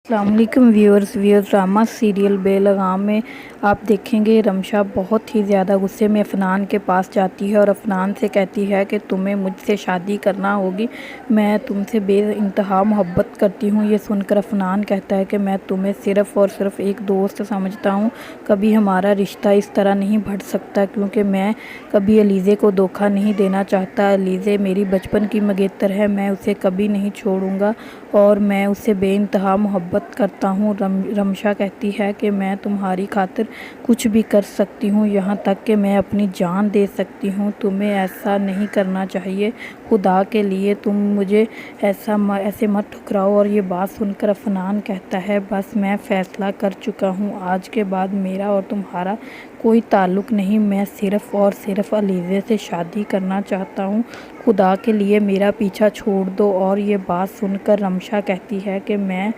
السلام علیکم viewers drama serial بے لگام میں آپ دیکھیں گے رمشا بہت ہی زیادہ غصے میں عفنان کے پاس جاتی ہے اور عفنان سے کہتی ہے کہ تمہیں مجھ سے شادی کرنا ہوگی، میں تم سے بے انتہا محبت کرتی ہوں۔ یہ سن کر عفنان کہتا ہے کہ میں تمہیں صرف اور صرف ایک دوست سمجھتا ہوں، کبھی ہمارا رشتہ اس طرح نہیں بڑھ سکتا کیونکہ میں کبھی علیزے کو دھوکہ نہیں دینا چاہتا۔ علیزے میری بچپن کی منگیتر ہے، میں اسے کبھی نہیں چھوڑوں گا اور میں اسے بے انتہا محبت کرتا ہوں۔ رمشا کہتی ہے کہ میں تمہاری خاطر کچھ بھی کر سکتی ہوں، یہاں تک کہ میں اپنی جان دے سکتی ہوں۔ تمہیں ایسا نہیں کرنا چاہیے، خدا کے لیے تم مجھے ایسے مت ٹھکراؤ۔ اور یہ بات سن کر عفنان کہتا ہے بس میں فیصلہ کر چکا ہوں، آج کے بعد میرا اور تمہارا کوئی تعلق نہیں، میں صرف اور صرف علیزے سے شادی کرنا چاہتا ہوں، خدا کے لیے میرا پیچھا چھوڑ دو۔ اور یہ بات سن کر رمشا کہتی ہے کہ میں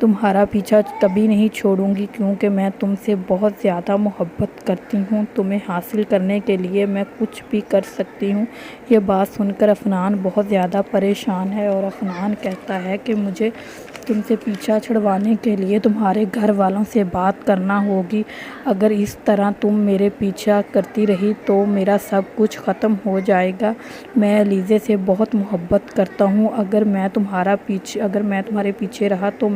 تمہارا پیچھا کبھی نہیں چھوڑوں گی کیونکہ میں تم سے بہت زیادہ محبت کرتی ہوں، تمہیں حاصل کرنے کے لیے میں کچھ بھی کر سکتی ہوں۔ یہ بات سن کر عفنان بہت زیادہ پریشان ہے اور عفنان کہتا ہے کہ مجھے تم سے پیچھا چھڑوانے کے لیے تمہارے گھر والوں سے بات کرنا ہوگی، اگر اس طرح تم میرے پیچھا کرتی رہی تو میرا سب کچھ ختم ہو جائے گا۔ میں علیزے سے بہت محبت کرتا ہوں، اگر میں تمہارے پیچھے رہا تو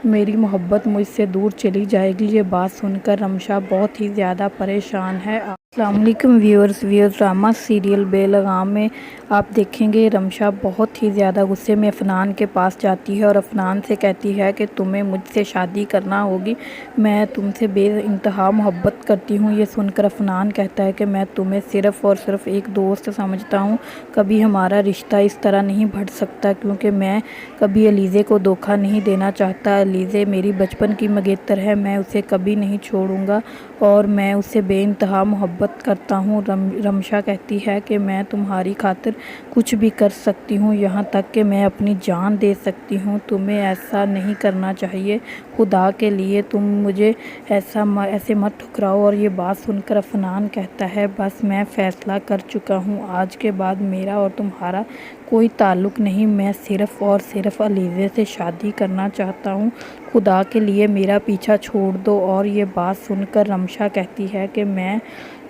میری محبت مجھ سے دور چلی جائے گی۔ یہ بات سن کر رمشا بہت ہی زیادہ پریشان ہے۔ السلام علیکم ویورز ڈرامہ سیریل بے لگام میں آپ دیکھیں گے رمشا بہت ہی زیادہ غصے میں عفنان کے پاس جاتی ہے اور عفنان سے کہتی ہے کہ تمہیں مجھ سے شادی کرنا ہوگی، میں تم سے بے انتہا محبت کرتی ہوں۔ یہ سن کر عفنان کہتا ہے کہ میں تمہیں صرف اور صرف ایک دوست سمجھتا ہوں، کبھی ہمارا رشتہ اس طرح نہیں بڑھ سکتا کیونکہ میں کبھی علیزے کو دھوکہ نہیں دینا چاہتا۔ علیزے میری بچپن کی منگیتر ہے، میں اسے کبھی نہیں چھوڑوں گا اور میں اسے بے انتہا محبت کرتا ہوں۔ رمشا کہتی ہے کہ میں تمہاری خاطر کچھ بھی کر سکتی ہوں، یہاں تک کہ میں اپنی جان دے سکتی ہوں۔ تمہیں ایسا نہیں کرنا چاہیے، خدا کے لیے تم مجھے ایسے مت ٹھکراؤ۔ اور یہ بات سن کر عفنان کہتا ہے بس میں فیصلہ کر چکا ہوں، آج کے بعد میرا اور تمہارا کوئی تعلق نہیں، میں صرف اور صرف علیزے سے شادی کرنا چاہتا ہوں، خدا کے لیے میرا پیچھا چھوڑ دو۔ اور یہ بات سن کر رمشا کہتی ہے کہ میں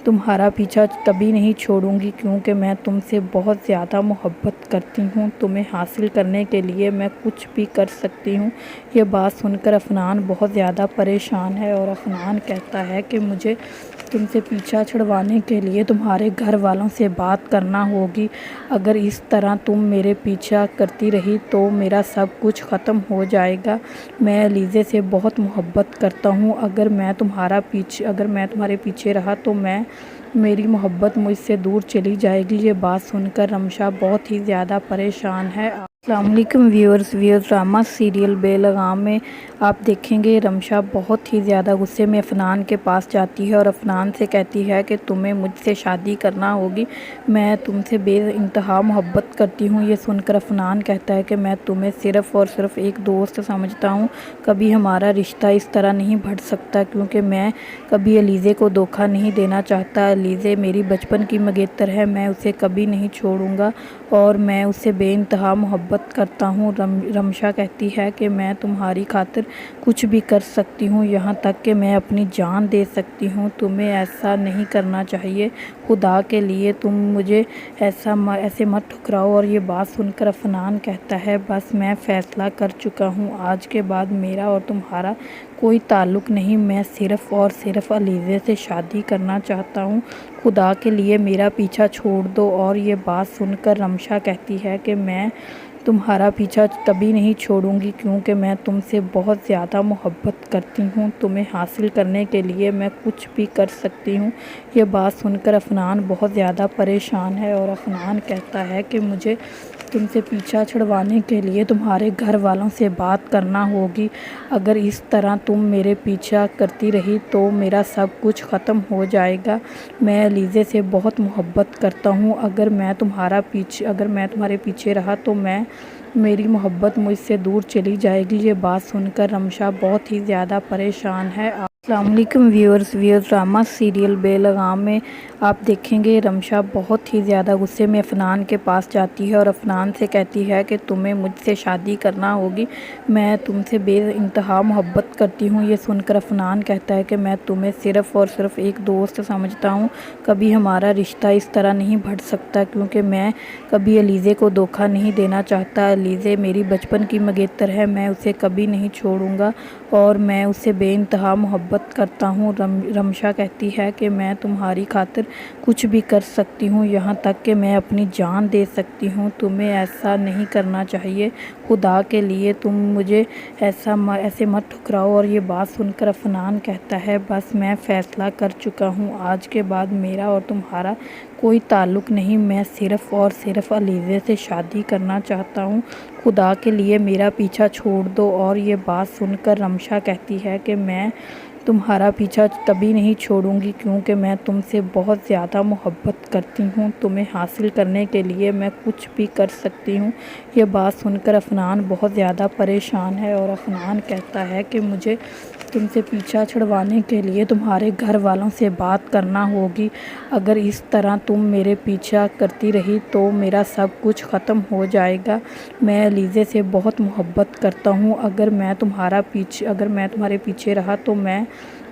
تمہارا پیچھا کبھی نہیں چھوڑوں گی کیونکہ میں تم سے بہت زیادہ محبت کرتی ہوں، تمہیں حاصل کرنے کے لیے میں کچھ بھی کر سکتی ہوں۔ یہ بات سن کر عفنان بہت زیادہ پریشان ہے اور عفنان کہتا ہے کہ مجھے تم سے پیچھا چھڑوانے کے لیے تمہارے گھر والوں سے بات کرنا ہوگی، اگر اس طرح تم میرے پیچھا کرتی رہی تو میرا سب کچھ ختم ہو جائے گا۔ میں علیزے سے بہت محبت کرتا ہوں، اگر میں تمہارے پیچھے رہا تو میری محبت مجھ سے دور چلی جائے گی۔ یہ بات سن کر رمشا بہت ہی زیادہ پریشان ہے۔ السلام علیکم ویورز ڈرامہ سیریل بے لگام میں آپ دیکھیں گے رمشا بہت ہی زیادہ غصے میں عفنان کے پاس جاتی ہے اور عفنان سے کہتی ہے کہ تمہیں مجھ سے شادی کرنا ہوگی، میں تم سے بے انتہا محبت کرتی ہوں۔ یہ سن کر عفنان کہتا ہے کہ میں تمہیں صرف اور صرف ایک دوست سمجھتا ہوں، کبھی ہمارا رشتہ اس طرح نہیں بڑھ سکتا کیونکہ میں کبھی علیزے کو دھوکہ نہیں دینا چاہتا۔ علیزے میری بچپن کی منگیتر ہے، میں اسے کبھی نہیں چھوڑوں گا اور میں اسے بے انتہا محبت کرتا ہوں۔ رمشا کہتی ہے کہ میں تمہاری خاطر کچھ بھی کر سکتی ہوں، یہاں تک کہ میں اپنی جان دے سکتی ہوں، تمہیں ایسا نہیں کرنا چاہیے، خدا کے لیے تم مجھے ایسے مت ٹھکراؤ۔ اور یہ بات سن کر عفنان کہتا ہے بس میں فیصلہ کر چکا ہوں، آج کے بعد میرا اور تمہارا کوئی تعلق نہیں، میں صرف اور صرف علیزے سے شادی کرنا چاہتا ہوں، خدا کے لیے میرا پیچھا چھوڑ دو۔ اور یہ بات سن کر رمشا کہتی ہے کہ میں تمہارا پیچھا کبھی نہیں چھوڑوں گی کیونکہ میں تم سے بہت زیادہ محبت کرتی ہوں، تمہیں حاصل کرنے کے لیے میں کچھ بھی کر سکتی ہوں۔ یہ بات سن کر عفنان بہت زیادہ پریشان ہے اور عفنان کہتا ہے کہ مجھے تم سے پیچھا چھڑوانے کے لیے تمہارے گھر والوں سے بات کرنا ہوگی، اگر اس طرح تم میرے پیچھا کرتی رہی تو میرا سب کچھ ختم ہو جائے گا۔ میں علیزے سے بہت محبت کرتا ہوں، اگر میں تمہارے پیچھے رہا تو میری محبت مجھ سے دور چلی جائے گی۔ یہ بات سن کر رمشا بہت ہی زیادہ پریشان ہے۔ अस्सलाम वालेकुम व्यूअर्स ड्रामा सीरियल बेलगाम में आप देखेंगे रमशा बहुत ही ज़्यादा गुस्से में अफनान के पास जाती है और अफनान से कहती है कि तुम्हें मुझसे शादी करना होगी, मैं तुमसे बेइंतहा मोहब्बत करती हूँ। ये सुनकर अफनान कहता है कि मैं तुम्हें सिर्फ़ और सिर्फ एक दोस्त समझता हूँ, कभी हमारा रिश्ता इस तरह नहीं बढ़ सकता क्योंकि मैं कभी अलीज़े को धोखा नहीं देना चाहता। अलीज़े मेरी बचपन की मंगेतर है, मैं उसे कभी नहीं छोड़ूंगा और मैं उससे बेइंतहा मोहब्बत करता हूँ। रमशा कहती है कि मैं तुम्हारी खातिर कुछ भी कर सकती हूँ, यहाँ तक कि मैं अपनी जान दे सकती हूँ। तुम्हें ऐसा नहीं करना चाहिए, खुदा के लिए तुम मुझे ऐसे मत ठुकराओ। और ये बात सुनकर अफनान कहता है बस मैं फ़ैसला कर चुका हूँ, आज के बाद मेरा और तुम्हारा कोई ताल्लुक़ नहीं, मैं सिर्फ़ और सिर्फ अलीज़े से शादी करना चाहता हूँ, खुदा के लिए मेरा पीछा छोड़ दो। और ये बात सुनकर रमशा कहती है कि मैं तुम्हारा पीछा कभी नहीं छोड़ूंगी क्योंकि मैं तुमसे बहुत ज़्यादा मोहब्बत करती हूँ, तुम्हें हासिल करने के लिए मैं कुछ भी कर सकती हूँ। ये बात सुनकर अफनान बहुत ज़्यादा परेशान है और अफनान कहता है कि मुझे तुमसे पीछा छुड़वाने के लिए तुम्हारे घर वालों से बात करना होगी, अगर इस तरह तुम मेरे पीछा करती रही तो मेरा सब कुछ ख़त्म हो जाएगा। मैं अलीज़े से बहुत मोहब्बत करता हूँ, अगर मैं तुम्हारे पीछे रहा तो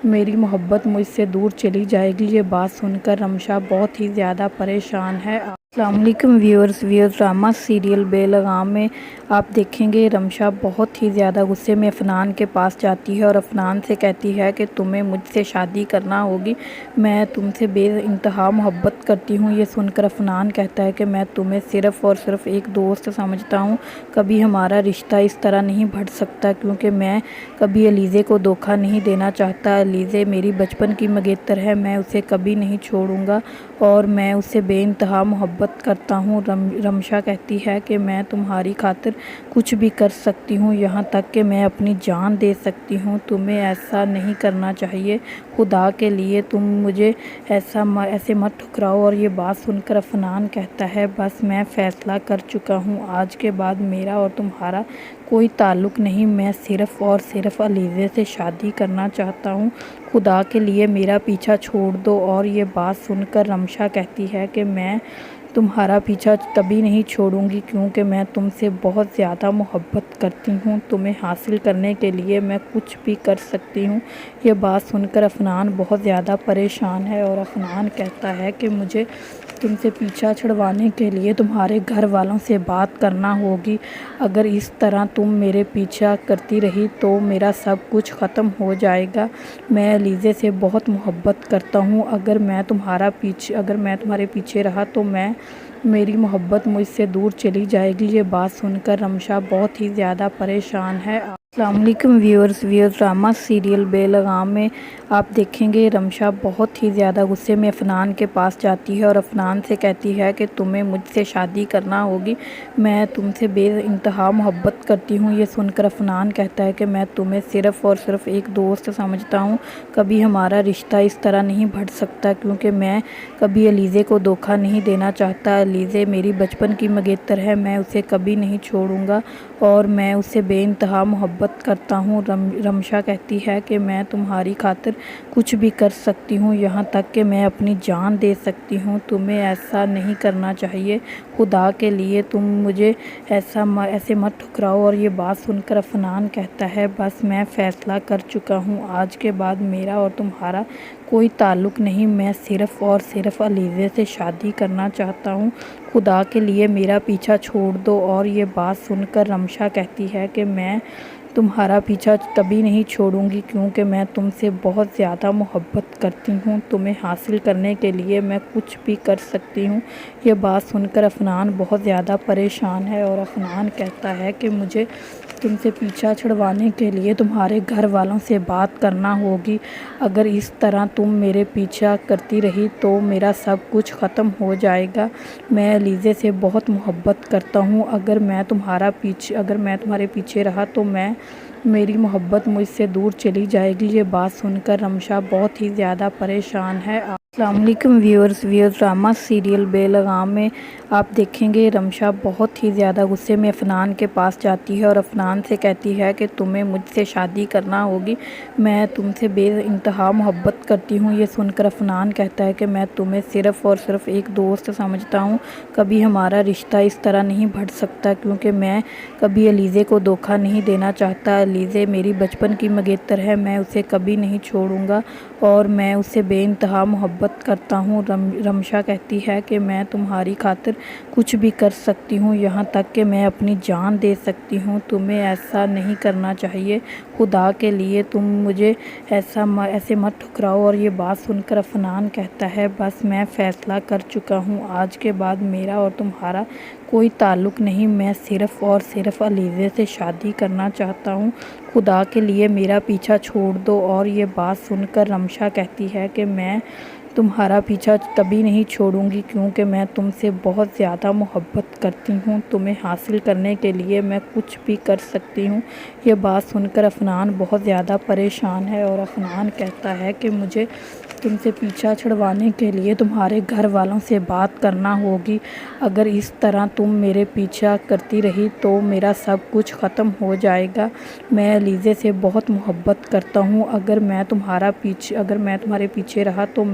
मेरी मोहब्बत मुझसे दूर चली जाएगी। ये बात सुनकर रमशा बहुत ही ज़्यादा परेशान है। अस्सलाम वालेकुम व्यूअर्स ड्रामा सीरियल बेलगाम में आप देखेंगे रमशा बहुत ही ज़्यादा गुस्से में अफनान के पास जाती है और अफनान से कहती है कि तुम्हें मुझसे शादी करना होगी, मैं तुमसे बेइंतहा मोहब्बत करती हूँ। ये सुनकर अफनान कहता है कि मैं तुम्हें सिर्फ़ और सिर्फ एक दोस्त समझता हूँ, कभी हमारा रिश्ता इस तरह नहीं बढ़ सकता क्योंकि मैं कभी अलीज़े को धोखा नहीं देना चाहता। अलीज़े मेरी बचपन की मंगेतर है, मैं उसे कभी नहीं छोड़ूंगा और मैं उससे बेइंतहा मोहब्बत करता हूँ। रमशा कहती है कि मैं तुम्हारी खातिर कुछ भी कर सकती हूँ, यहाँ तक कि मैं अपनी जान दे सकती हूँ। तुम्हें ऐसा नहीं करना चाहिए, खुदा के लिए तुम मुझे ऐसे मत ठुकराओ। और ये बात सुनकर अफनान कहता है बस मैं फ़ैसला कर चुका हूँ, आज के बाद मेरा और तुम्हारा कोई ताल्लुक़ नहीं, मैं सिर्फ़ और सिर्फ अलीज़े से शादी करना चाहता हूँ, खुदा के लिए मेरा पीछा छोड़ दो। और ये बात सुनकर रमशा कहती है कि मैं तुम्हारा पीछा कभी नहीं छोड़ूंगी क्योंकि मैं तुमसे बहुत ज़्यादा मोहब्बत करती हूँ, तुम्हें हासिल करने के लिए मैं कुछ भी कर सकती हूँ। ये बात सुनकर अफनान बहुत ज़्यादा परेशान है और अफनान कहता है कि मुझे तुमसे पीछा छुड़वाने के लिए तुम्हारे घर वालों से बात करना होगी, अगर इस तरह तुम मेरे पीछा करती रही तो मेरा सब कुछ ख़त्म हो जाएगा। मैं अलीज़े से बहुत मोहब्बत करता हूँ, अगर मैं तुम्हारे पीछे रहा तो मेरी मोहब्बत मुझसे दूर चली जाएगी। ये बात सुनकर रमशा बहुत ही ज़्यादा परेशान है। अस्सलाम वालेकुम व्यूअर्स ड्रामा सीरियल बेलगाम में आप देखेंगे रमशा बहुत ही ज़्यादा गुस्से में अफनान के पास जाती है और अफनान से कहती है कि तुम्हें मुझसे शादी करना होगी, मैं तुमसे बेइंतहा मोहब्बत करती हूँ। ये सुनकर अफनान कहता है कि मैं तुम्हें सिर्फ़ और सिर्फ एक दोस्त समझता हूँ, कभी हमारा रिश्ता इस तरह नहीं बढ़ सकता क्योंकि मैं कभी अलीज़े को धोखा नहीं देना चाहता। अलीज़े मेरी बचपन की मंगेतर है, मैं उसे कभी नहीं छोड़ूंगा और मैं उससे बेइंतहा मोहब्बत करता हूँ। रमशा कहती है कि मैं तुम्हारी खातिर कुछ भी कर सकती हूँ, यहाँ तक कि मैं अपनी जान दे सकती हूँ। तुम्हें ऐसा नहीं करना चाहिए, खुदा के लिए तुम मुझे ऐसे मत ठुकराओ। और ये बात सुनकर अफनान कहता है बस मैं फ़ैसला कर चुका हूँ, आज के बाद मेरा और तुम्हारा कोई ताल्लुक़ नहीं, मैं सिर्फ़ और सिर्फ अलीज़े से शादी करना चाहता हूँ, खुदा के लिए मेरा पीछा छोड़ दो। और ये बात सुनकर रमशा कहती है कि मैं तुम्हारा पीछा कभी नहीं छोड़ूंगी क्योंकि मैं तुमसे बहुत ज़्यादा मोहब्बत करती हूँ, तुम्हें हासिल करने के लिए मैं कुछ भी कर सकती हूँ। ये बात सुनकर अफनान बहुत ज़्यादा परेशान है और अफनान कहता है कि मुझे तुमसे पीछा छुड़वाने के लिए तुम्हारे घर वालों से बात करना होगी, अगर इस तरह तुम मेरे पीछा करती रही तो मेरा सब कुछ ख़त्म हो जाएगा। मैं अलीज़े से बहुत मोहब्बत करता हूँ, अगर मैं तुम्हारे पीछे रहा तो मेरी मोहब्बत मुझसे दूर चली जाएगी। ये बात सुनकर रमशा बहुत ही ज़्यादा परेशान है। अस्सलाम वालेकुम व्यूअर्स ड्रामा सीरियल बेलगाम में आप देखेंगे रमशा बहुत ही ज़्यादा गुस्से में अफनान के पास जाती है और अफनान से कहती है कि तुम्हें मुझसे शादी करना होगी, मैं तुमसे बेइंतहा मोहब्बत करती हूँ। ये सुनकर अफनान कहता है कि मैं तुम्हें सिर्फ़ और सिर्फ एक दोस्त समझता हूँ, कभी हमारा रिश्ता इस तरह नहीं बढ़ सकता, क्योंकि मैं कभी अलीज़े को धोखा नहीं देना चाहता। अलीज़े मेरी बचपन की मंगेतर है, मैं उसे कभी नहीं छोड़ूंगा और मैं उससे बेइंतहा मोहब्बत करता हूँ। रमशा कहती है कि मैं तुम्हारी खातिर कुछ भी कर सकती हूँ, यहाँ तक कि मैं अपनी जान दे सकती हूँ। तुम्हें ऐसा नहीं करना चाहिए, खुदा के लिए तुम मुझे ऐसे मत ठुकराओ। और ये बात सुनकर अफनान कहता है, बस मैं फ़ैसला कर चुका हूँ, आज के बाद मेरा और तुम्हारा कोई ताल्लुक़ नहीं, मैं सिर्फ़ और सिर्फ अलीज़े से शादी करना चाहता हूँ, खुदा के लिए मेरा पीछा छोड़ दो। और ये बात सुनकर रमशा कहती है कि मैं तुम्हारा पीछा तभी नहीं छोड़ूंगी क्योंकि मैं तुमसे बहुत ज़्यादा मोहब्बत करती हूँ, तुम्हें हासिल करने के लिए मैं कुछ भी कर सकती हूँ। ये बात सुनकर अफनान बहुत ज़्यादा परेशान है और अफनान कहता है कि मुझे तुमसे पीछा छुड़वाने के लिए तुम्हारे घर वालों से बात करना होगी, अगर इस तरह तुम मेरे पीछा करती रही तो मेरा सब कुछ ख़त्म हो जाएगा। मैं अलीज़े से बहुत मोहब्बत करता हूँ, अगर मैं तुम्हारे पीछे रहा तो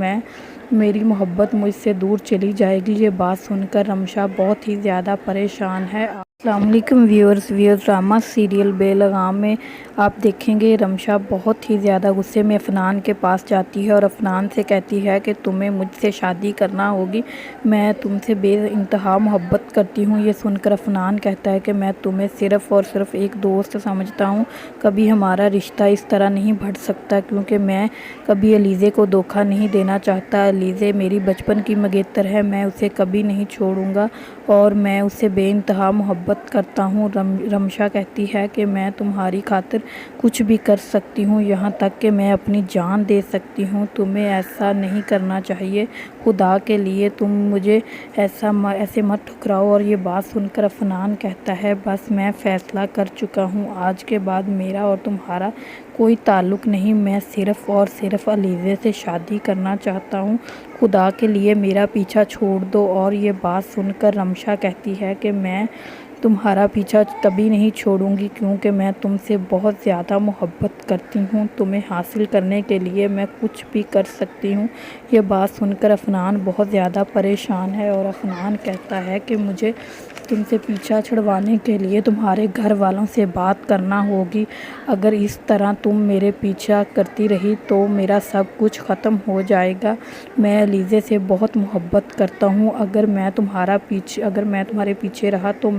मेरी मोहब्बत मुझसे दूर चली जाएगी। ये बात सुनकर रमशा बहुत ही ज़्यादा परेशान है। अस्सलाम वालेकुम व्यूअर्स ड्रामा सीरियल बेलगाम में आप देखेंगे रमशा बहुत ही ज़्यादा गुस्से में अफनान के पास जाती है और अफनान से कहती है कि तुम्हें मुझसे शादी करना होगी, मैं तुमसे बेइंतहा मोहब्बत करती हूँ। ये सुनकर अफनान कहता है कि मैं तुम्हें सिर्फ़ और सिर्फ एक दोस्त समझता हूँ, कभी हमारा रिश्ता इस तरह नहीं बढ़ सकता, क्योंकि मैं कभी अलीज़े को धोखा नहीं देना चाहता। अलीज़े मेरी बचपन की मंगेतर है, मैं उसे कभी नहीं छोड़ूंगा और मैं उससे बेइंतहा मोहब्बत करता हूँ। रमशा कहती है कि मैं तुम्हारी खातिर कुछ भी कर सकती हूँ, यहाँ तक कि मैं अपनी जान दे सकती हूँ। तुम्हें ऐसा नहीं करना चाहिए, खुदा के लिए तुम मुझे ऐसे मत ठुकराओ। और ये बात सुनकर अफनान कहता है, बस मैं फ़ैसला कर चुका हूँ, आज के बाद मेरा और तुम्हारा कोई ताल्लुक़ नहीं, मैं सिर्फ़ और सिर्फ अलीज़े से शादी करना चाहता हूँ, खुदा के लिए मेरा पीछा छोड़ दो। और ये बात सुनकर रमशा कहती है कि मैं तुम्हारा पीछा तभी नहीं छोड़ूंगी क्योंकि मैं तुमसे बहुत ज़्यादा मोहब्बत करती हूँ, तुम्हें हासिल करने के लिए मैं कुछ भी कर सकती हूँ। ये बात सुनकर अफनान बहुत ज़्यादा परेशान है और अफनान कहता है कि मुझे तुमसे पीछा छुड़वाने के लिए तुम्हारे घर वालों से बात करना होगी, अगर इस तरह तुम मेरे पीछा करती रही तो मेरा सब कुछ ख़त्म हो जाएगा। मैं अलीज़े से बहुत मोहब्बत करता हूँ, अगर मैं तुम्हारे पीछे रहा तो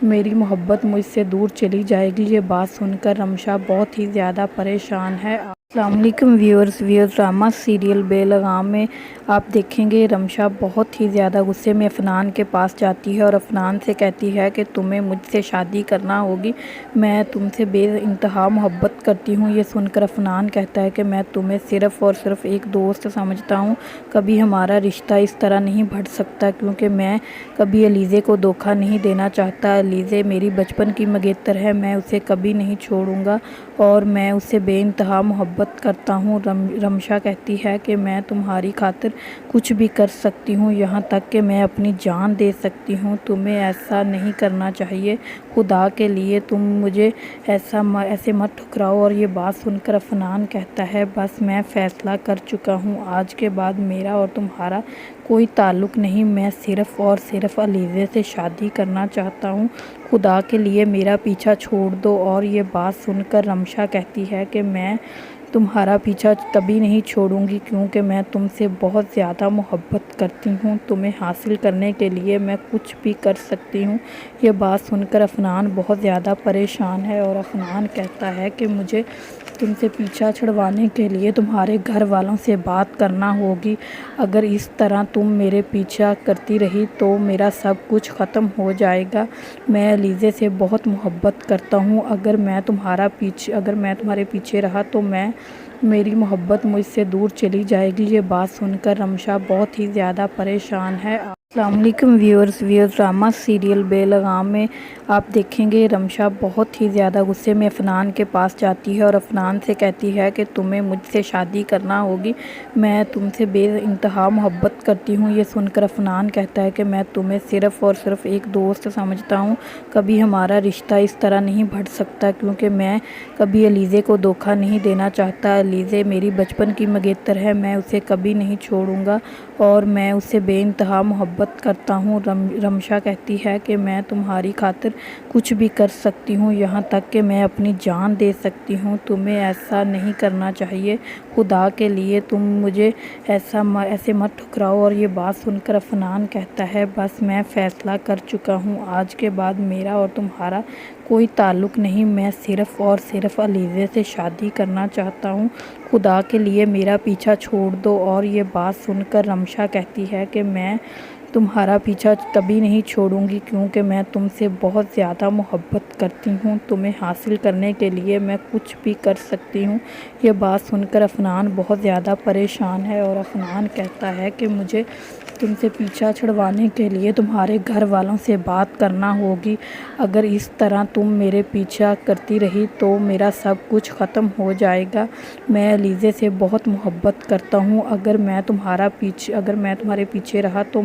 मेरी मोहब्बत मुझसे दूर चली जाएगी। ये बात सुनकर रमशा बहुत ही ज़्यादा परेशान है। अस्सलाम वालेकुम व्यूअर्स ड्रामा सीरियल बेलगाम में आप देखेंगे रमशा बहुत ही ज़्यादा गुस्से में अफनान के पास जाती है और अफनान से कहती है कि तुम्हें मुझसे शादी करना होगी, मैं तुमसे बेइंतहा मोहब्बत करती हूँ। ये सुनकर अफनान कहता है कि मैं तुम्हें सिर्फ़ और सिर्फ एक दोस्त समझता हूँ, कभी हमारा रिश्ता इस तरह नहीं बढ़ सकता, क्योंकि मैं कभी अलीज़े को धोखा नहीं देना चाहता। अलीज़े मेरी बचपन की मंगेतर है, मैं उसे कभी नहीं छोड़ूंगा और मैं उससे बेइंतहा मोहब्बत करता हूँ। रमशा कहती है कि मैं तुम्हारी खातिर कुछ भी कर सकती हूँ, यहाँ तक कि मैं अपनी जान दे सकती हूँ। तुम्हें ऐसा नहीं करना चाहिए, खुदा के लिए तुम मुझे ऐसे मत ठुकराओ। और ये बात सुनकर अफनान कहता है, बस मैं फ़ैसला कर चुका हूँ, आज के बाद मेरा और तुम्हारा कोई ताल्लुक़ नहीं, मैं सिर्फ़ और सिर्फ अलीज़े से शादी करना चाहता हूँ, खुदा के लिए मेरा पीछा छोड़ दो। और ये बात सुनकर रमशा कहती है कि मैं तुम्हारा पीछा तभी नहीं छोड़ूंगी क्योंकि मैं तुमसे बहुत ज़्यादा मोहब्बत करती हूँ, तुम्हें हासिल करने के लिए मैं कुछ भी कर सकती हूँ। ये बात सुनकर अफनान बहुत ज़्यादा परेशान है और अफनान कहता है कि मुझे तुमसे पीछा छुड़वाने के लिए तुम्हारे घर वालों से बात करना होगी, अगर इस तरह तुम मेरे पीछा करती रही तो मेरा सब कुछ ख़त्म हो जाएगा। मैं अलीज़े से बहुत मोहब्बत करता हूँ, अगर मैं तुम्हारे पीछे रहा तो मेरी मोहब्बत मुझसे दूर चली जाएगी। ये बात सुनकर रमशा बहुत ही ज़्यादा परेशान है। अस्सलाम वालेकुम व्यूअर्स ड्रामा सीरियल बेलगाम में आप देखेंगे रमशा बहुत ही ज़्यादा गुस्से में अफनान के पास जाती है और अफनान से कहती है कि तुम्हें मुझसे शादी करना होगी, मैं तुमसे बेइंतहा मोहब्बत करती हूँ। ये सुनकर अफनान कहता है कि मैं तुम्हें सिर्फ़ और सिर्फ एक दोस्त समझता हूँ, कभी हमारा रिश्ता इस तरह नहीं बढ़ सकता, क्योंकि मैं कभी अलीज़े को धोखा नहीं देना चाहता। अलीज़े मेरी बचपन की मंगेतर है, मैं उसे कभी नहीं छोड़ूंगा और मैं उससे बेइंतहा मोहब्बत करता हूँ। रमशा कहती है कि मैं तुम्हारी खातिर कुछ भी कर सकती हूँ, यहाँ तक कि मैं अपनी जान दे सकती हूँ। तुम्हें ऐसा नहीं करना चाहिए, खुदा के लिए तुम मुझे ऐसे मत ठुकराओ। और ये बात सुनकर अफनान कहता है, बस मैं फ़ैसला कर चुका हूँ, आज के बाद मेरा और तुम्हारा कोई ताल्लुक़ नहीं, मैं सिर्फ़ और सिर्फ अलीज़े से शादी करना चाहता हूँ, खुदा के लिए मेरा पीछा छोड़ दो। और ये बात सुनकर रमशा कहती है कि मैं तुम्हारा पीछा कभी नहीं छोड़ूंगी, क्योंकि मैं तुमसे बहुत ज़्यादा मोहब्बत करती हूँ, तुम्हें हासिल करने के लिए मैं कुछ भी कर सकती हूँ। ये बात सुनकर अफनान बहुत ज़्यादा परेशान है और अफनान कहता है कि मुझे तुमसे पीछा छुड़वाने के लिए तुम्हारे घर वालों से बात करना होगी, अगर इस तरह तुम मेरे पीछा करती रही तो मेरा सब कुछ ख़त्म हो जाएगा। मैं अलीज़े से बहुत मोहब्बत करता हूँ, अगर मैं तुम्हारे पीछे रहा तो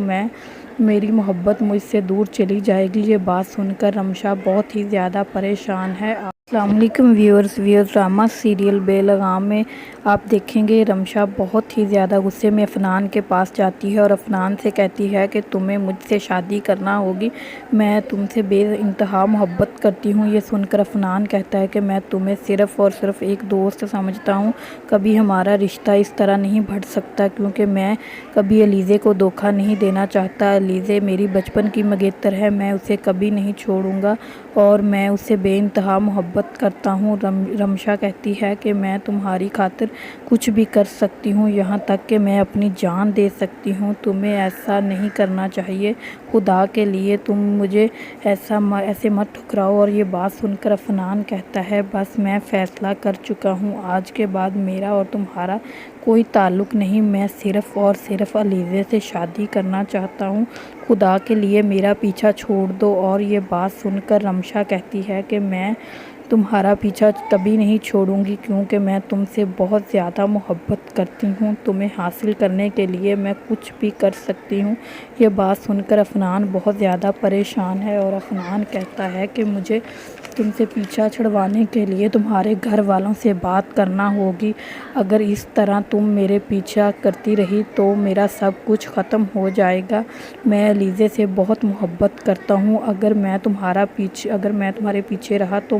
मेरी मोहब्बत मुझसे दूर चली जाएगी। ये बात सुनकर रमशा बहुत ही ज़्यादा परेशान है। अस्सलाम वालेकुम व्यूअर्स ड्रामा सीरियल बेलगाम में आप देखेंगे रमशा बहुत ही ज़्यादा गुस्से में अफनान के पास जाती है और अफनान से कहती है कि तुम्हें मुझसे शादी करना होगी, मैं तुमसे बेइंतहा मोहब्बत करती हूँ। ये सुनकर अफनान कहता है कि मैं तुम्हें सिर्फ़ और सिर्फ एक दोस्त समझता हूँ, कभी हमारा रिश्ता इस तरह नहीं बढ़ सकता, क्योंकि मैं कभी अलीज़े को धोखा नहीं देना चाहता। अलीज़े मेरी बचपन की मंगेतर है, मैं उसे कभी नहीं छोड़ूंगा और मैं उससे बेइंतहा मोहब्बत करता हूँ। रमशा कहती है कि मैं तुम्हारी खातिर कुछ भी कर सकती हूँ, यहाँ तक कि मैं अपनी जान दे सकती हूँ। तुम्हें ऐसा नहीं करना चाहिए, खुदा के लिए तुम मुझे ऐसे मत ठुकराओ। और ये बात सुनकर अफनान कहता है, बस मैं फ़ैसला कर चुका हूँ, आज के बाद मेरा और तुम्हारा कोई ताल्लुक़ नहीं, मैं सिर्फ़ और सिर्फ अलीज़े से शादी करना चाहता हूँ, खुदा के लिए मेरा पीछा छोड़ दो। और ये बात सुनकर रमशा कहती है कि मैं तुम्हारा पीछा कभी नहीं छोड़ूंगी, क्योंकि मैं तुमसे बहुत ज़्यादा मोहब्बत करती हूँ, तुम्हें हासिल करने के लिए मैं कुछ भी कर सकती हूँ। ये बात सुनकर अफनान बहुत ज़्यादा परेशान है और अफनान कहता है कि मुझे तुमसे पीछा छुड़वाने के लिए तुम्हारे घर वालों से बात करना होगी, अगर इस तरह तुम मेरे पीछा करती रही तो मेरा सब कुछ ख़त्म हो जाएगा। मैं अलीज़े से बहुत मोहब्बत करता हूँ, अगर मैं तुम्हारे पीछे रहा तो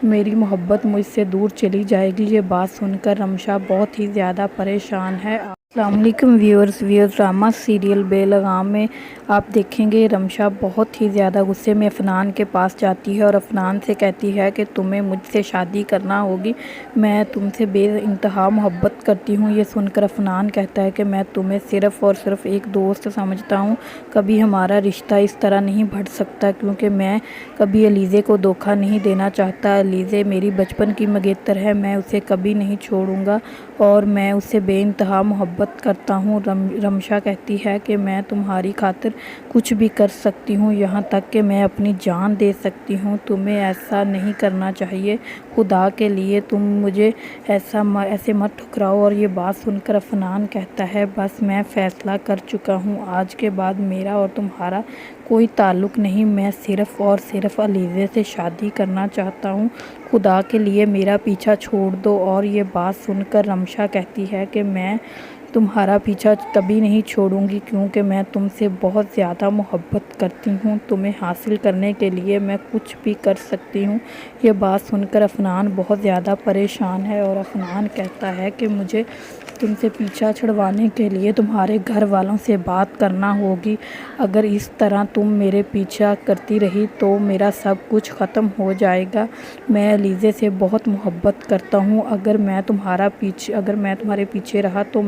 मेरी मोहब्बत मुझसे दूर चली जाएगी। ये बात सुनकर रमशा बहुत ही ज़्यादा परेशान है। अस्सलाम वालेकुम व्यूअर्स ड्रामा सीरियल बेलगाम में आप देखेंगे रमशा बहुत ही ज़्यादा गुस्से में अफनान के पास जाती है और अफनान से कहती है कि तुम्हें मुझसे शादी करना होगी, मैं तुमसे बेइंतहा मोहब्बत करती हूँ। ये सुनकर अफनान कहता है कि मैं तुम्हें सिर्फ़ और सिर्फ एक दोस्त समझता हूँ, कभी हमारा रिश्ता इस तरह नहीं बढ़ सकता, क्योंकि मैं कभी अलीज़े को धोखा नहीं देना चाहता। अलीज़े मेरी बचपन की मंगेतर है, मैं उसे कभी नहीं छोड़ूंगा और मैं उससे बेइंतहा मोहब्बत करता हूँ। रमशा कहती है कि मैं तुम्हारी खातिर कुछ भी कर सकती हूँ, यहाँ तक कि मैं अपनी जान दे सकती हूँ। तुम्हें ऐसा नहीं करना चाहिए, खुदा के लिए तुम मुझे ऐसे मत ठुकराओ। और ये बात सुनकर अफनान कहता है, बस मैं फ़ैसला कर चुका हूँ, आज के बाद मेरा और तुम्हारा कोई ताल्लुक़ नहीं, मैं सिर्फ़ और सिर्फ अलीज़े से शादी करना चाहता हूँ, खुदा के लिए मेरा पीछा छोड़ दो। और ये बात सुनकर रमशा कहती है कि मैं तुम्हारा पीछा कभी नहीं छोड़ूंगी, क्योंकि मैं तुमसे बहुत ज़्यादा मोहब्बत करती हूँ, तुम्हें हासिल करने के लिए मैं कुछ भी कर सकती हूँ। ये बात सुनकर अफनान बहुत ज़्यादा परेशान है और अफनान कहता है कि मुझे तुमसे पीछा छुड़वाने के लिए तुम्हारे घर वालों से बात करना होगी, अगर इस तरह तुम मेरे पीछा करती रही तो मेरा सब कुछ ख़त्म हो जाएगा। मैं अलीज़े से बहुत मोहब्बत करता हूँ, अगर मैं तुम्हारे पीछे रहा तो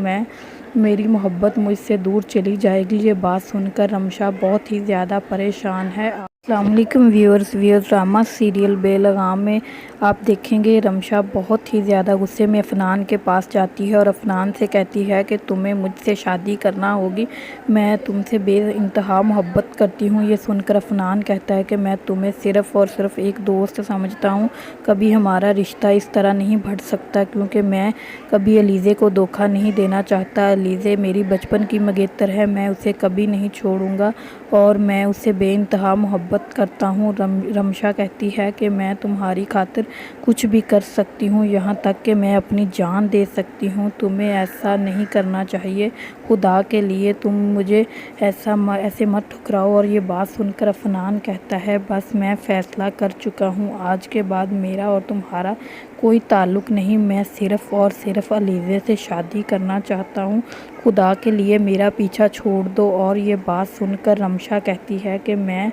میری محبت مجھ سے دور چلی جائے گی۔ یہ بات سن کر رمشا بہت ہی زیادہ پریشان ہے۔ السلام علیکم ویورز ڈرامہ سیریل بے لگام میں آپ دیکھیں گے رمشا بہت ہی زیادہ غصے میں افنان کے پاس جاتی ہے اور افنان سے کہتی ہے کہ تمہیں مجھ سے شادی کرنا ہوگی، میں تم سے بے انتہا محبت کرتی ہوں۔ یہ سن کر افنان کہتا ہے کہ میں تمہیں صرف اور صرف ایک دوست سمجھتا ہوں، کبھی ہمارا رشتہ اس طرح نہیں بڑھ سکتا کیونکہ میں کبھی علیزے کو دھوکہ نہیں دینا چاہتا۔ علیزے میری بچپن کی منگیتر ہے، میں اسے کبھی نہیں چھوڑوں گا اور میں اسے بے انتہا محبت کرتا ہوں۔ رمشا کہتی ہے کہ میں تمہاری خاطر کچھ بھی کر سکتی ہوں، یہاں تک کہ میں اپنی جان دے سکتی ہوں، تمہیں ایسا نہیں کرنا چاہیے، خدا کے لیے تم مجھے ایسے مت ٹھکراؤ۔ اور یہ بات سن کر افنان کہتا ہے بس میں فیصلہ کر چکا ہوں، آج کے بعد میرا اور تمہارا کوئی تعلق نہیں، میں صرف اور صرف علیزے سے شادی کرنا چاہتا ہوں، خدا کے لیے میرا پیچھا چھوڑ دو۔ اور یہ بات سن کر رمشا کہتی ہے کہ میں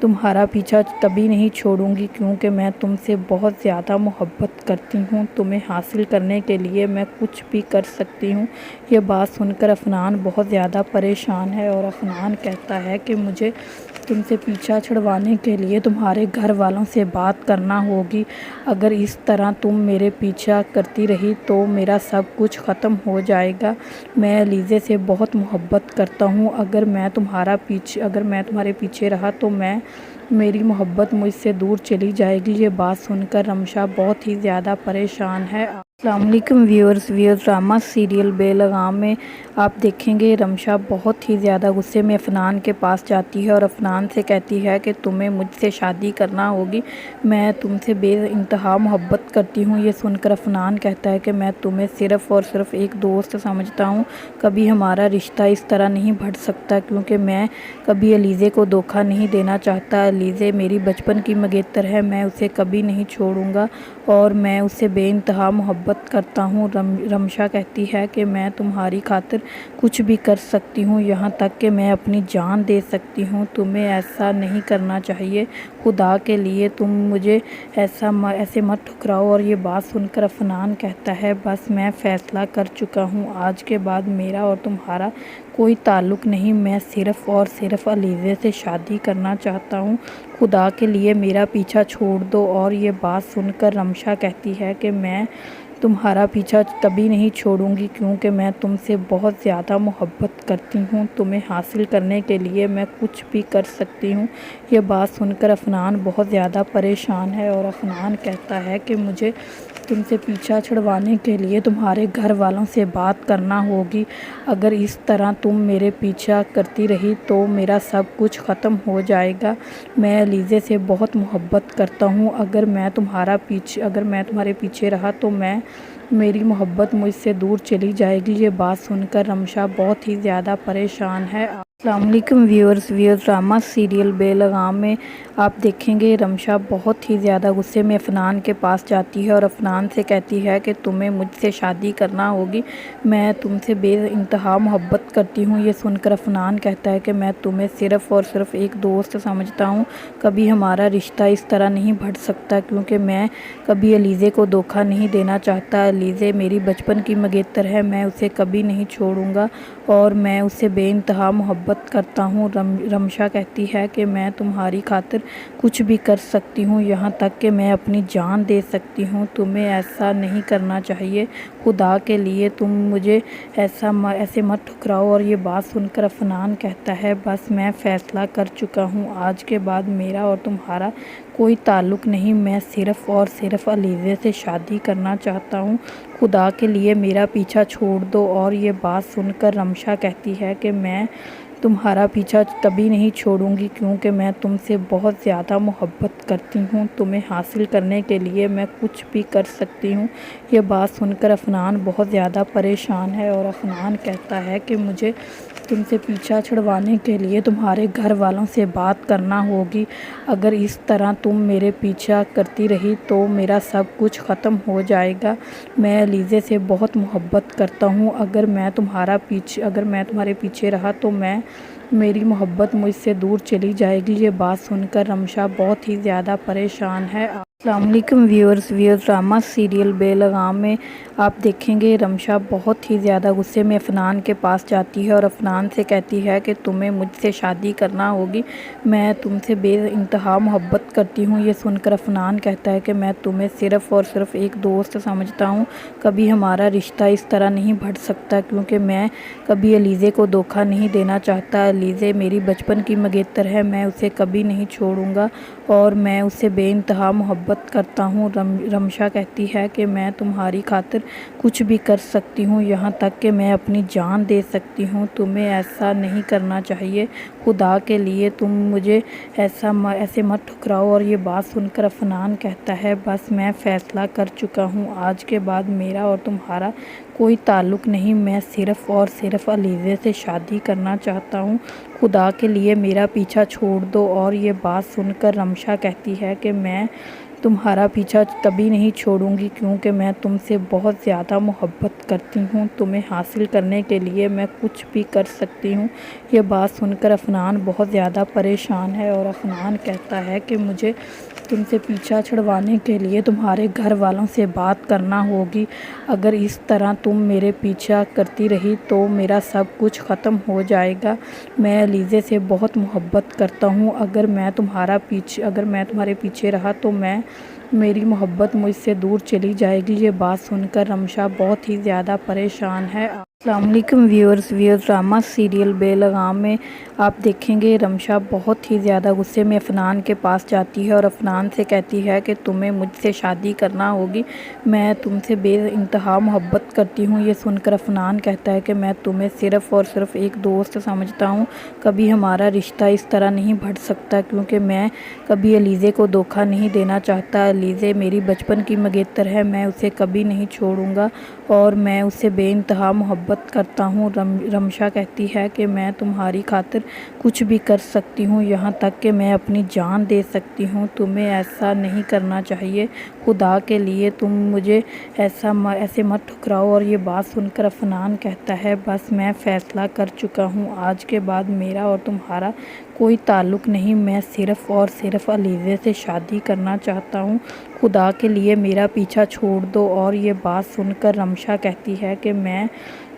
تمہارا پیچھا تبھی نہیں چھوڑوں گی کیونکہ میں تم سے بہت زیادہ محبت کرتی ہوں، تمہیں حاصل کرنے کے لیے میں کچھ بھی کر سکتی ہوں۔ یہ بات سن کر افنان بہت زیادہ پریشان ہے اور افنان کہتا ہے کہ مجھے تم سے پیچھا چھڑوانے کے لیے تمہارے گھر والوں سے بات کرنا ہوگی، اگر اس طرح تم میرے پیچھا کرتی رہی تو میرا سب کچھ ختم ہو جائے گا، میں علیزے سے بہت محبت کرتا ہوں، اگر میں تمہارے پیچھے رہا تو میری محبت مجھ سے دور چلی جائے گی۔ یہ بات سن کر رمشا بہت ہی زیادہ پریشان ہے۔ السلام علیکم ویورز ڈرامہ سیریل بے لگام میں آپ دیکھیں گے رمشا بہت ہی زیادہ غصے میں افنان کے پاس جاتی ہے اور افنان سے کہتی ہے کہ تمہیں مجھ سے شادی کرنا ہوگی، میں تم سے بے انتہا محبت کرتی ہوں۔ یہ سن کر افنان کہتا ہے کہ میں تمہیں صرف اور صرف ایک دوست سمجھتا ہوں، کبھی ہمارا رشتہ اس طرح نہیں بڑھ سکتا کیونکہ میں کبھی علیزے کو دھوکہ نہیں دینا چاہتا۔ علیزے میری بچپن کی منگیتر ہے، میں اسے کبھی نہیں چھوڑوں گا اور میں اسے بے انتہا محبت کرتا ہوں۔ رمشا کہتی ہے کہ میں تمہاری خاطر کچھ بھی کر سکتی ہوں، یہاں تک کہ میں اپنی جان دے سکتی ہوں، تمہیں ایسا نہیں کرنا چاہیے، خدا کے لیے تم مجھے ایسے مت ٹھکراؤ۔ اور یہ بات سن کر افنان کہتا ہے بس میں فیصلہ کر چکا ہوں، آج کے بعد میرا اور تمہارا کوئی تعلق نہیں، میں صرف اور صرف علیزے سے شادی کرنا چاہتا ہوں، خدا کے لیے میرا پیچھا چھوڑ دو۔ اور یہ بات سن کر رمشا کہتی ہے کہ میں تمہارا پیچھا تبھی نہیں چھوڑوں گی کیونکہ میں تم سے بہت زیادہ محبت کرتی ہوں، تمہیں حاصل کرنے کے لیے میں کچھ بھی کر سکتی ہوں۔ یہ بات سن کر افنان بہت زیادہ پریشان ہے اور افنان کہتا ہے کہ مجھے تم سے پیچھا چھڑوانے کے لیے تمہارے گھر والوں سے بات کرنا ہوگی، اگر اس طرح تم میرے پیچھا کرتی رہی تو میرا سب کچھ ختم ہو جائے گا، میں علیزے سے بہت محبت کرتا ہوں، اگر میں تمہارے پیچھے رہا تو میری محبت مجھ سے دور چلی جائے گی۔ یہ بات سن کر رمشا بہت ہی زیادہ پریشان ہے۔ السلام علیکم ویورز ڈرامہ سیریل بے لگام میں آپ دیکھیں گے رمشا بہت ہی زیادہ غصے میں افنان کے پاس جاتی ہے اور افنان سے کہتی ہے کہ تمہیں مجھ سے شادی کرنا ہوگی، میں تم سے بے انتہا محبت کرتی ہوں۔ یہ سن کر افنان کہتا ہے کہ میں تمہیں صرف اور صرف ایک دوست سمجھتا ہوں، کبھی ہمارا رشتہ اس طرح نہیں بڑھ سکتا کیونکہ میں کبھی علیزے کو دھوکہ نہیں دینا چاہتا۔ علیزے میری بچپن کی منگیتر ہے، میں اسے کبھی نہیں چھوڑوں گا اور میں اسے بے انتہا محبت کرتا ہوں۔ رمشا کہتی ہے کہ میں تمہاری خاطر کچھ بھی کر سکتی ہوں، یہاں تک کہ میں اپنی جان دے سکتی ہوں، تمہیں ایسا نہیں کرنا چاہیے، خدا کے لیے تم مجھے ایسے مت ٹھکراؤ۔ اور یہ بات سن کر افنان کہتا ہے بس میں فیصلہ کر چکا ہوں، آج کے بعد میرا اور تمہارا کوئی تعلق نہیں، میں صرف اور صرف علیزے سے شادی کرنا چاہتا ہوں، خدا کے لیے میرا پیچھا چھوڑ دو۔ اور یہ بات سن کر رمشا کہتی ہے کہ میں تمہارا پیچھا تبھی نہیں چھوڑوں گی کیونکہ میں تم سے بہت زیادہ محبت کرتی ہوں، تمہیں حاصل کرنے کے لیے میں کچھ بھی کر سکتی ہوں۔ یہ بات سن کر افنان بہت زیادہ پریشان ہے اور افنان کہتا ہے کہ مجھے تم سے پیچھا چھڑوانے کے لیے تمہارے گھر والوں سے بات کرنا ہوگی، اگر اس طرح تم میرے پیچھا کرتی رہی تو میرا سب کچھ ختم ہو جائے گا، میں علیزے سے بہت محبت کرتا ہوں، اگر میں تمہارے پیچھے رہا تو میری محبت مجھ سے دور چلی جائے گی۔ یہ بات سن کر رمشا بہت ہی زیادہ پریشان ہے۔ السلام علیکم ویورز ڈرامہ سیریل بے لگام میں آپ دیکھیں گے رمشا بہت ہی زیادہ غصے میں افنان کے پاس جاتی ہے اور افنان سے کہتی ہے کہ تمہیں مجھ سے شادی کرنا ہوگی، میں تم سے بے انتہا محبت کرتی ہوں۔ یہ سن کر افنان کہتا ہے کہ میں تمہیں صرف اور صرف ایک دوست سمجھتا ہوں، کبھی ہمارا رشتہ اس طرح نہیں بڑھ سکتا کیونکہ میں کبھی علیزے کو دھوکہ نہیں دینا چاہتا۔ علیزے میری بچپن کی منگیتر ہے، میں اسے کبھی نہیں چھوڑوں گا اور میں اسے بے انتہا محبت کرتا ہوں۔ رمشا کہتی ہے کہ میں تمہاری خاطر کچھ بھی کر سکتی ہوں، یہاں تک کہ میں اپنی جان دے سکتی ہوں، تمہیں ایسا نہیں کرنا چاہیے، خدا کے لیے تم مجھے ایسے مت ٹھکراؤ۔ اور یہ بات سن کر افنان کہتا ہے بس میں فیصلہ کر چکا ہوں، آج کے بعد میرا اور تمہارا کوئی تعلق نہیں، میں صرف اور صرف علیزے سے شادی کرنا چاہتا ہوں، خدا کے لیے میرا پیچھا چھوڑ دو۔ اور یہ بات سن کر رمشا کہتی ہے کہ میں تمہارا پیچھا کبھی نہیں چھوڑوں گی کیونکہ میں تم سے بہت زیادہ محبت کرتی ہوں، تمہیں حاصل کرنے کے لیے میں کچھ بھی کر سکتی ہوں۔ یہ بات سن کر افنان بہت زیادہ پریشان ہے اور افنان کہتا ہے کہ مجھے تم سے پیچھا چھڑوانے کے لیے تمہارے گھر والوں سے بات کرنا ہوگی، اگر اس طرح تم میرے پیچھا کرتی رہی تو میرا سب کچھ ختم ہو جائے گا، میں علیزے سے بہت محبت کرتا ہوں، اگر میں تمہارے پیچھے رہا تو میری محبت مجھ سے دور چلی جائے گی۔ یہ بات سن کر رمشا بہت ہی زیادہ پریشان ہے۔ السلام علیکم ویورز ڈرامہ سیریل بے لگام میں آپ دیکھیں گے رمشا بہت ہی زیادہ غصے میں افنان کے پاس جاتی ہے اور افنان سے کہتی ہے کہ تمہیں مجھ سے شادی کرنا ہوگی، میں تم سے بے انتہا محبت کرتی ہوں۔ یہ سن کر افنان کہتا ہے کہ میں تمہیں صرف اور صرف ایک دوست سمجھتا ہوں، کبھی ہمارا رشتہ اس طرح نہیں بڑھ سکتا کیونکہ میں کبھی علیزے کو دھوکہ نہیں دینا چاہتا۔ علیزے میری بچپن کی منگیتر ہے، میں اسے کبھی نہیں چھوڑوں گا اور میں اسے بے انتہا محبت کرتا ہوں۔ رمشا کہتی ہے کہ میں تمہاری خاطر کچھ بھی کر سکتی ہوں، یہاں تک کہ میں اپنی جان دے سکتی ہوں، تمہیں ایسا نہیں کرنا چاہیے، خدا کے لیے تم مجھے ایسے مت ٹھکراؤ۔ اور یہ بات سن کر افنان کہتا ہے بس میں فیصلہ کر چکا ہوں، آج کے بعد میرا اور تمہارا کوئی تعلق نہیں، میں صرف اور صرف علیزے سے شادی کرنا چاہتا ہوں، خدا کے لیے میرا پیچھا چھوڑ دو۔ اور یہ بات سن کر رمشا کہتی ہے کہ میں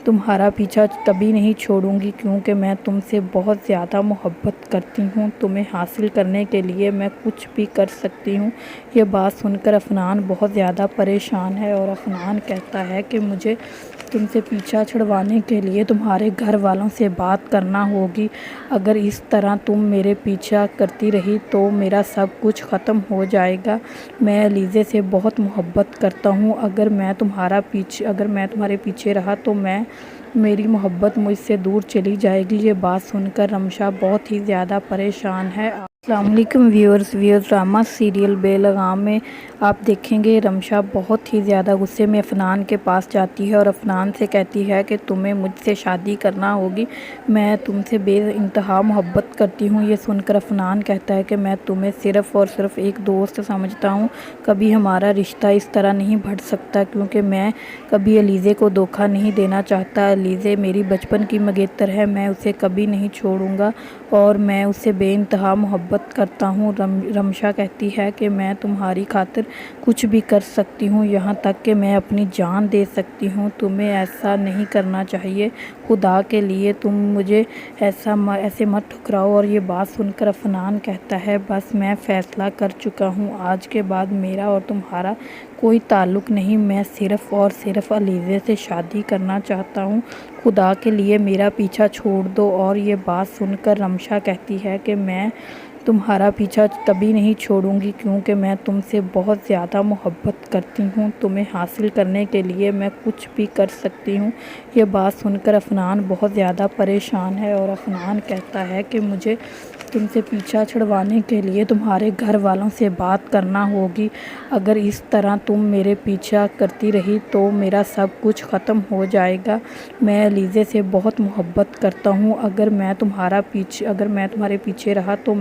تمہارا پیچھا کبھی نہیں چھوڑوں گی کیونکہ میں تم سے بہت زیادہ محبت کرتی ہوں، تمہیں حاصل کرنے کے لیے میں کچھ بھی کر سکتی ہوں۔ یہ بات سن کر افنان بہت زیادہ پریشان ہے اور افنان کہتا ہے کہ مجھے تم سے پیچھا چھڑوانے کے لیے تمہارے گھر والوں سے بات کرنا ہوگی، اگر اس طرح تم میرے پیچھا کرتی رہی تو میرا سب کچھ ختم ہو جائے گا، میں علیزے سے بہت محبت کرتا ہوں، اگر میں تمہارے پیچھے رہا تو میری محبت مجھ سے دور چلی جائے گی۔ یہ بات سن کر رمشا بہت ہی زیادہ پریشان ہے۔ السلام علیکم ویورز ڈرامہ سیریل بے لگام میں آپ دیکھیں گے رمشا بہت ہی زیادہ غصے میں افنان کے پاس جاتی ہے اور افنان سے کہتی ہے کہ تمہیں مجھ سے شادی کرنا ہوگی، میں تم سے بے انتہا محبت کرتی ہوں۔ یہ سن کر افنان کہتا ہے کہ میں تمہیں صرف اور صرف ایک دوست سمجھتا ہوں، کبھی ہمارا رشتہ اس طرح نہیں بڑھ سکتا کیونکہ میں کبھی علیزے کو دھوکہ نہیں دینا چاہتا۔ علیزے میری بچپن کی منگیتر ہے، میں اسے کبھی نہیں چھوڑوں گا اور میں اسے بے انتہا محبت کرتا ہوں۔ رمشا کہتی ہے کہ میں تمہاری خاطر کچھ بھی کر سکتی ہوں، یہاں تک کہ میں اپنی جان دے سکتی ہوں، تمہیں ایسا نہیں کرنا چاہیے، خدا کے لیے تم مجھے ایسے مت ٹھکراؤ۔ اور یہ بات سن کر افنان کہتا ہے بس میں فیصلہ کر چکا ہوں، آج کے بعد میرا اور تمہارا کوئی تعلق نہیں، میں صرف اور صرف علیزے سے شادی کرنا چاہتا ہوں، خدا کے لیے میرا پیچھا چھوڑ دو۔ اور یہ بات سن کر رمشا کہتی ہے کہ میں تمہارا پیچھا کبھی نہیں چھوڑوں گی کیونکہ میں تم سے بہت زیادہ محبت کرتی ہوں، تمہیں حاصل کرنے کے لیے میں کچھ بھی کر سکتی ہوں۔ یہ بات سن کر افنان بہت زیادہ پریشان ہے اور افنان کہتا ہے کہ مجھے تم سے پیچھا چھڑوانے کے لیے تمہارے گھر والوں سے بات کرنا ہوگی، اگر اس طرح تم میرے پیچھا کرتی رہی تو میرا سب کچھ ختم ہو جائے گا، میں علیزے سے بہت محبت کرتا ہوں، اگر میں تمہارے پیچھے رہا تو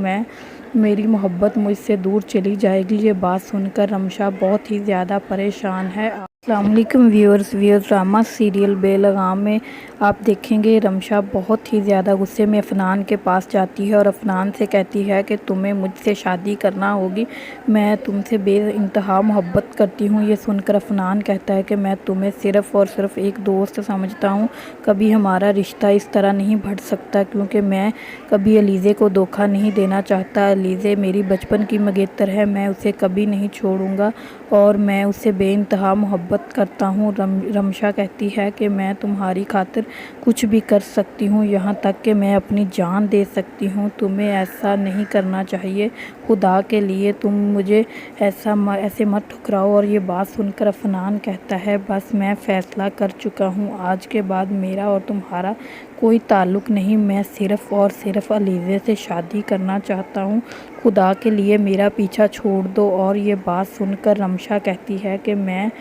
میری محبت مجھ سے دور چلی جائے گی۔ یہ بات سن کر رمشا بہت ہی زیادہ پریشان ہے۔ अस्सलाम वालेकुम व्यूअर्स ड्रामा सीरियल बेलगाम में आप देखेंगे रमशा बहुत ही ज़्यादा गुस्से में अफनान के पास जाती है और अफनान से कहती है कि तुम्हें मुझसे शादी करना होगी, मैं तुमसे बेइंतहा मोहब्बत करती हूँ। ये सुनकर अफनान कहता है कि मैं तुम्हें सिर्फ़ और सिर्फ एक दोस्त समझता हूँ, कभी हमारा रिश्ता इस तरह नहीं बढ़ सकता क्योंकि मैं कभी अलीज़े को धोखा नहीं देना चाहता। अलीज़े मेरी बचपन की मंगेतर है, मैं उसे कभी नहीं छोड़ूंगा और मैं उससे बेइंतहा मोहब्बत करता हूँ। रमशा कहती है कि मैं तुम्हारी खातिर कुछ भी कर सकती हूँ, यहाँ तक कि मैं अपनी जान दे सकती हूँ। तुम्हें ऐसा नहीं करना चाहिए, खुदा के लिए तुम मुझे ऐसे मत ठुकराओ। और ये बात सुनकर अफनान कहता है बस मैं फ़ैसला कर चुका हूँ, आज के बाद मेरा और तुम्हारा कोई ताल्लुक़ नहीं, मैं सिर्फ़ और सिर्फ अलीज़े से शादी करना चाहता हूँ, खुदा के लिए मेरा पीछा छोड़ दो। और ये बात सुनकर रमशा कहती है कि मैं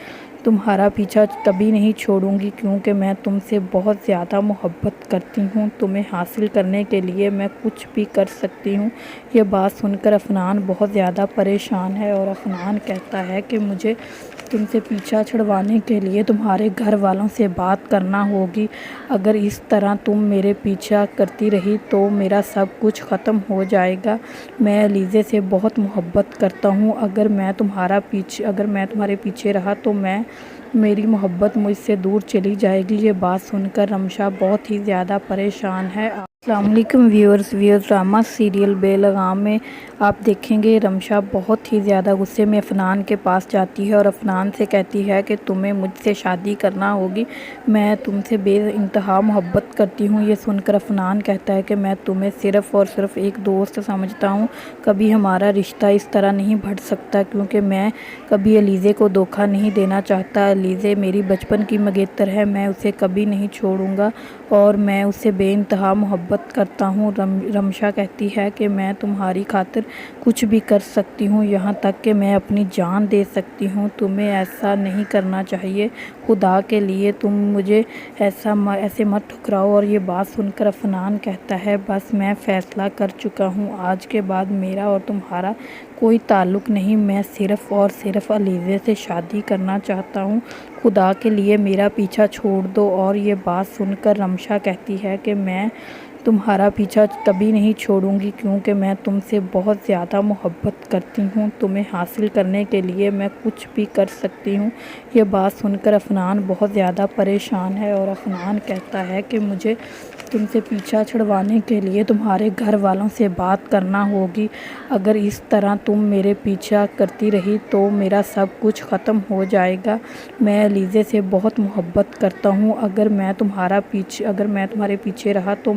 तुम्हारा पीछा कभी नहीं छोड़ूंगी क्योंकि मैं तुमसे बहुत ज़्यादा मोहब्बत करती हूँ, तुम्हें हासिल करने के लिए मैं कुछ भी कर सकती हूँ। ये बात सुनकर अफनान बहुत ज़्यादा परेशान है और अफनान कहता है कि मुझे तुमसे पीछा छुड़वाने के लिए तुम्हारे घर वालों से बात करना होगी, अगर इस तरह तुम मेरे पीछा करती रही तो मेरा सब कुछ ख़त्म हो जाएगा। मैं अलीज़े से बहुत मोहब्बत करता हूँ, अगर मैं तुम्हारे पीछे रहा तो मेरी मोहब्बत मुझसे दूर चली जाएगी। ये बात सुनकर रमशा बहुत ही ज़्यादा परेशान है। अस्सलाम वालेकुम व्यूअर्स ड्रामा सीरियल बेलगाम में आप देखेंगे रमशा बहुत ही ज़्यादा गुस्से में अफनान के पास जाती है और अफनान से कहती है कि तुम्हें मुझसे शादी करना होगी, मैं तुमसे बेइंतहा मोहब्बत करती हूँ। ये सुनकर अफनान कहता है कि मैं तुम्हें सिर्फ़ और सिर्फ एक दोस्त समझता हूँ, कभी हमारा रिश्ता इस तरह नहीं बढ़ सकता क्योंकि मैं कभी अलीज़े को धोखा नहीं देना चाहता। अलीज़े मेरी बचपन की मंगेतर है, मैं उसे कभी नहीं छोड़ूंगा और मैं उससे बेइंतहा मोहब्बत करता हूँ। रमशा कहती है कि मैं तुम्हारी खातिर कुछ भी कर सकती हूँ, यहाँ तक कि मैं अपनी जान दे सकती हूँ। तुम्हें ऐसा नहीं करना चाहिए, खुदा के लिए तुम मुझे ऐसे मत ठुकराओ। और ये बात सुनकर अफनान कहता है बस मैं फ़ैसला कर चुका हूँ, आज के बाद मेरा और तुम्हारा कोई ताल्लुक़ नहीं, मैं सिर्फ़ और सिर्फ अलीज़े से शादी करना चाहता हूँ, खुदा के लिए मेरा पीछा छोड़ दो। और ये बात सुनकर रमशा कहती है कि मैं तुम्हारा पीछा कभी नहीं छोड़ूंगी क्योंकि मैं तुमसे बहुत ज़्यादा मोहब्बत करती हूँ, तुम्हें हासिल करने के लिए मैं कुछ भी कर सकती हूँ। ये बात सुनकर अफनान बहुत ज़्यादा परेशान है और अफनान कहता है कि मुझे तुमसे पीछा छुड़वाने के लिए तुम्हारे घर वालों से बात करना होगी, अगर इस तरह तुम मेरे पीछा करती रही तो मेरा सब कुछ ख़त्म हो जाएगा। मैं अलीज़े से बहुत मोहब्बत करता हूँ, अगर मैं तुम्हारे पीछे रहा तो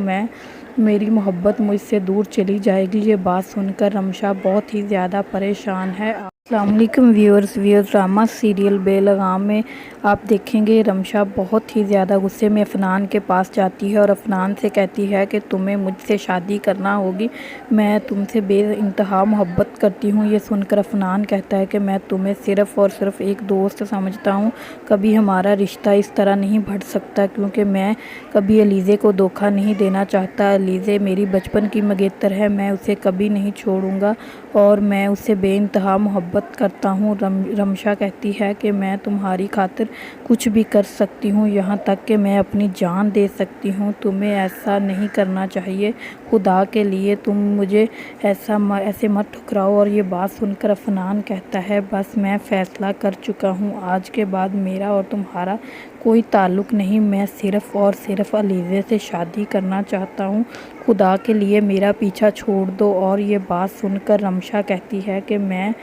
मेरी मोहब्बत मुझसे दूर चली जाएगी। ये बात सुनकर रमशा बहुत ही ज़्यादा परेशान है। अस्सलाम वालेकुम व्यूअर्स ड्रामा सीरियल बेलगाम में आप देखेंगे रमशा बहुत ही ज़्यादा गुस्से में अफनान के पास जाती है और अफनान से कहती है कि तुम्हें मुझसे शादी करना होगी, मैं तुमसे बेइंतहा मोहब्बत करती हूँ। ये सुनकर अफनान कहता है कि मैं तुम्हें सिर्फ़ और सिर्फ एक दोस्त समझता हूँ, कभी हमारा रिश्ता इस तरह नहीं बढ़ सकता क्योंकि मैं कभी अलीज़े को धोखा नहीं देना चाहता। अलीज़े मेरी बचपन की मंगेतर है, मैं उसे कभी नहीं छोड़ूंगा और मैं उससे बेइंतहा मोहब्बत करता हूँ। रमशा कहती है कि मैं तुम्हारी खातिर कुछ भी कर सकती हूँ, यहाँ तक कि मैं अपनी जान दे सकती हूँ। तुम्हें ऐसा नहीं करना चाहिए, खुदा के लिए तुम मुझे ऐसे मत ठुकराओ। और ये बात सुनकर अफनान कहता है बस मैं फ़ैसला कर चुका हूँ, आज के बाद मेरा और तुम्हारा कोई ताल्लुक़ नहीं, मैं सिर्फ़ और सिर्फ अलीज़े से शादी करना चाहता हूँ, खुदा के लिए मेरा पीछा छोड़ दो। और ये बात सुनकर रमशा कहती है कि मैं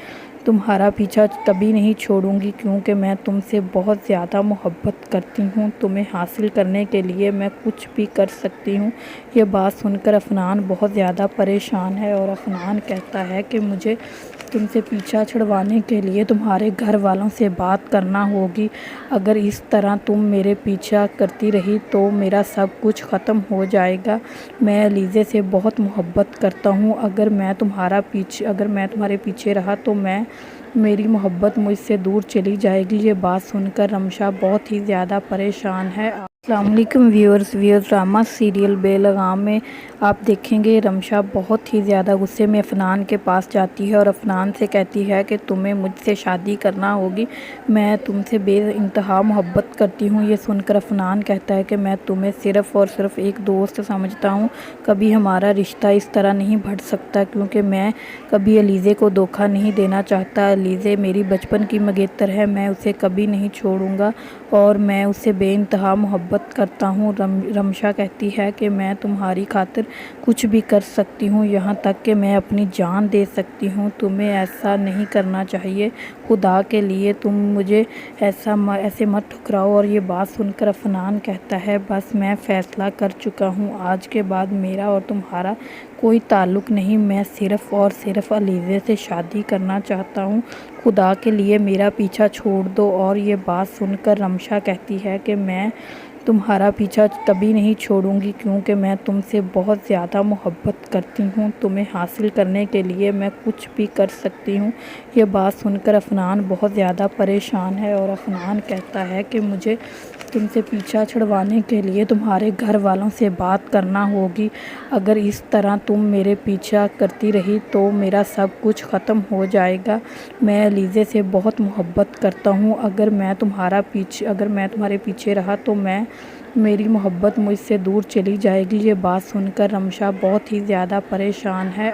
तुम्हारा पीछा कभी नहीं छोड़ूंगी क्योंकि मैं तुमसे बहुत ज़्यादा मोहब्बत करती हूँ, तुम्हें हासिल करने के लिए मैं कुछ भी कर सकती हूँ। ये बात सुनकर अफनान बहुत ज़्यादा परेशान है और अफनान कहता है कि मुझे तुमसे पीछा छुड़वाने के लिए तुम्हारे घर वालों से बात करना होगी, अगर इस तरह तुम मेरे पीछा करती रही तो मेरा सब कुछ ख़त्म हो जाएगा। मैं अलीज़े से बहुत मोहब्बत करता हूँ, अगर मैं तुम्हारे पीछे रहा तो मेरी मोहब्बत मुझसे दूर चली जाएगी। ये बात सुनकर रमशा बहुत ही ज़्यादा परेशान है। अस्सलाम वालेकुम व्यूअर्स ड्रामा सीरियल बेलगाम में आप देखेंगे रमशा बहुत ही ज़्यादा गुस्से में अफनान के पास जाती है और अफनान से कहती है कि तुम्हें मुझसे शादी करना होगी, मैं तुमसे बेइंतहा मोहब्बत करती हूँ। ये सुनकर अफनान कहता है कि मैं तुम्हें सिर्फ़ और सिर्फ एक दोस्त समझता हूँ, कभी हमारा रिश्ता इस तरह नहीं बढ़ सकता क्योंकि मैं कभी अलीज़े को धोखा नहीं देना चाहता। अलीज़े मेरी बचपन की मंगेतर है, मैं उसे कभी नहीं छोड़ूंगा और मैं उससे बेइंतहा मोहब्बत करता हूँ। रमशा कहती है कि मैं तुम्हारी खातिर कुछ भी कर सकती हूँ, यहाँ तक कि मैं अपनी जान दे सकती हूँ। तुम्हें ऐसा नहीं करना चाहिए, खुदा के लिए तुम मुझे ऐसे मत ठुकराओ। और ये बात सुनकर अफनान कहता है बस मैं फ़ैसला कर चुका हूँ, आज के बाद मेरा और तुम्हारा कोई ताल्लुक़ नहीं, मैं सिर्फ़ और सिर्फ अलीज़े से शादी करना चाहता हूँ, खुदा के लिए मेरा पीछा छोड़ दो। और ये बात सुनकर रमशा कहती है कि मैं तुम्हारा पीछा कभी नहीं छोड़ूंगी क्योंकि मैं तुमसे बहुत ज़्यादा मोहब्बत करती हूँ, तुम्हें हासिल करने के लिए मैं कुछ भी कर सकती हूँ। ये बात सुनकर अफनान बहुत ज़्यादा परेशान है और अफनान कहता है कि मुझे तुमसे पीछा छुड़वाने के लिए तुम्हारे घर वालों से बात करना होगी, अगर इस तरह तुम मेरे पीछा करती रही तो मेरा सब कुछ ख़त्म हो जाएगा। मैं अलीज़े से बहुत मोहब्बत करता हूँ, अगर मैं तुम्हारे पीछे रहा तो मेरी मोहब्बत मुझसे दूर चली जाएगी। ये बात सुनकर रमशा बहुत ही ज़्यादा परेशान है।